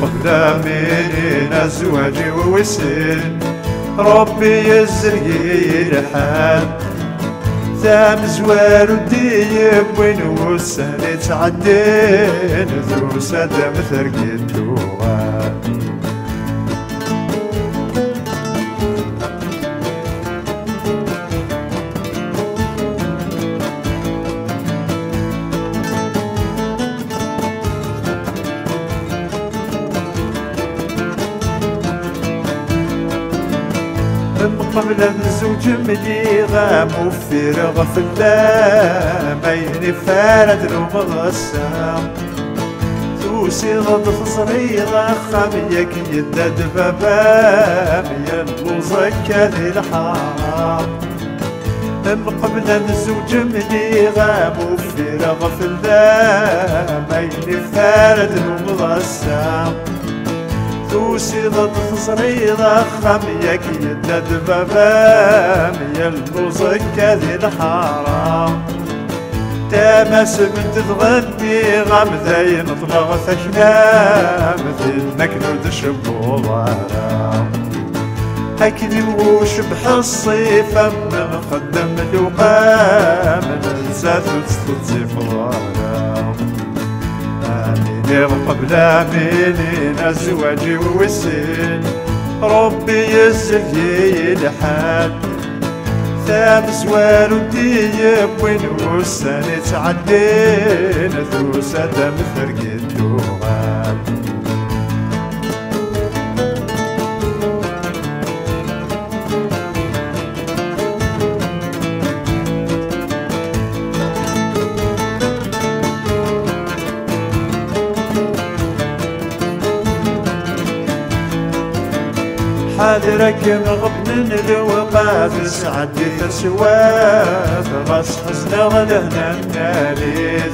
قبل منين الزواج ووسن ربي يزري الحال ثام زوار وديب وين وسن يتعدين ذو سادة مثرقيت وغال قبل الزوج ملي غام وفرغ في اللام عيني فارد ومغسام توسي غض صغيرة خاميك يدد بابام ينبوزك هذي الحرام قبل الزوج ملي غام وفرغ في اللام عيني فارد ومغسام توسي ضد صغيرة خميك يدد بابام يلبوزك هذي الحرام تامس بنت تغني غمذين طلغ ثكنا مثل مكنود شبو ظلام هكذي وش بحصيف من خدم الوقام ننسى تستطيف ظلام قبل منين الزواج ووسن ربي يزكي الحال ثام زوال وديب وين وسن يتعدين ذو سادة مثرقيت وغال حاضرك مغبن الوقات سعدي تسوات غاس حزنا غلهنا الناليث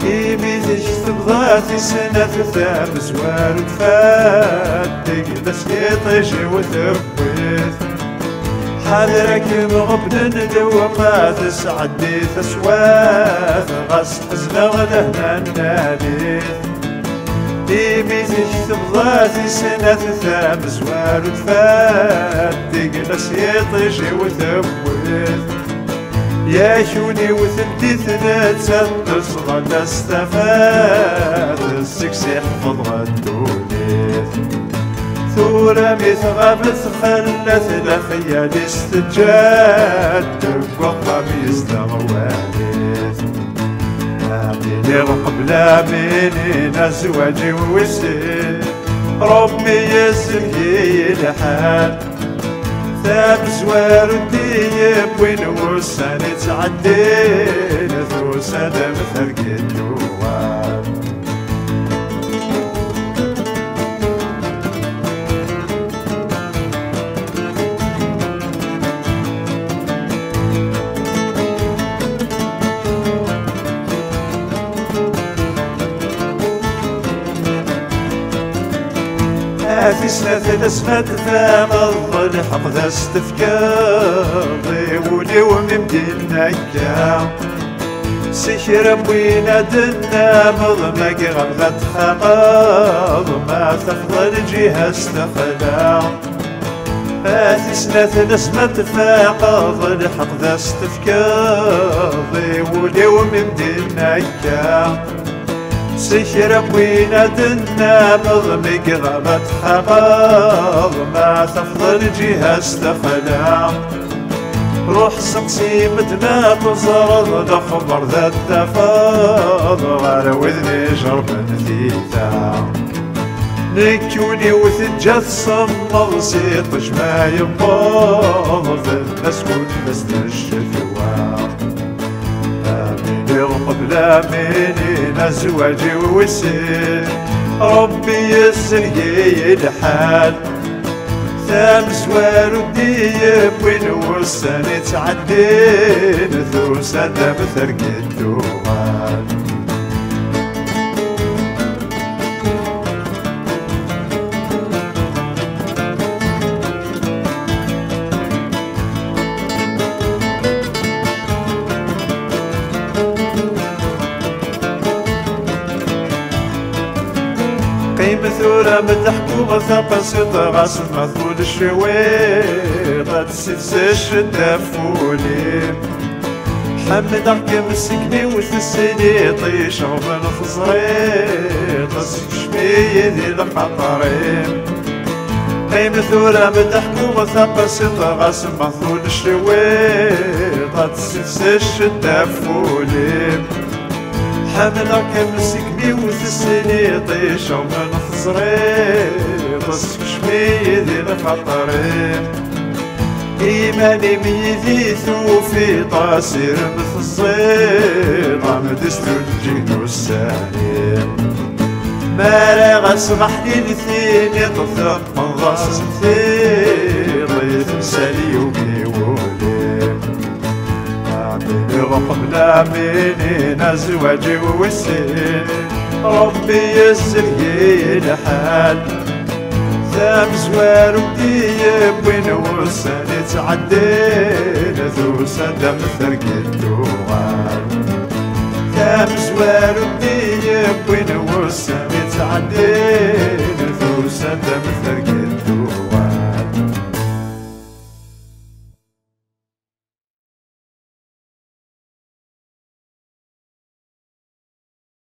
إيميزيش تبغاتي سنة ثام زوار وتفات تقلس يطيشي وثبويث حاضرك مغبن الوقات سعدي تسوات غاس حزنا غلهنا الناليث إيميزيش تبغاتي سنة ثام زوار وتفات تقلس يطيشي وثبويث يا شوني وثبتي ثلاثة تصغد استفاد السكسي حفظ غدوليث ثورة مثغبت خلت الخيال استجاد تبقى بيستغواليث عقيلي قبل منين الزواج ووسن ربي يزكي الحال ثاب زوار وديب وين وسن يتعدين ذو سادة مثرقيت وغال في سنة الأسمات ثام الظل حق ذا استفكاري ولي وممدينا كام سكر بوينا دنا مضمك غمضة حقاض ما تفضل جهة استخلا في سنة الأسمات فاق الظل حق ذا استفكاري ولي وممدينا كام سكر بوينا دنا مضمك غابت حقاض ما تفضل جهة استخلا روح سقسي مدنا تزرد الخبر ذا التفاض غير وذني جرب نثيثا نكوني وثجات صمغ سيط جمع ينبض في النسكوت مثل الشفوى قبل منين الزواج ووسن ربي يسري الحال ثام زوار وديب وين وسن يتعدين ذو سادة مثرقيت وغال قيمة ثورة متحكومة ثقصت غاص مثول الشويط غتسلسش الدفولي حمدك مسكني وتسني طيش غبن خزريط شمية ذي القطرين قيمة ثورة متحكومة ثقصت غاص مثول الشويط غتسلسش الدفولي حملك مسكني وتسني طيش من خزريط شمية ذي القطرين إيماني ميدي ثوفي طاسير مثل الزيط عم دستنجين والسالم ما راغ صبح لي الثاني طفق من غاص مثير يتمسالي وبيولي عميني وقبل منين أزواجي ووسين ربي يسر الحال ثام زوار وديب وين وسان يتعدين ثوسا دم ثرق الدوغال ثام زوار وديب وين وسان يتعدين ثوسا دم ثرق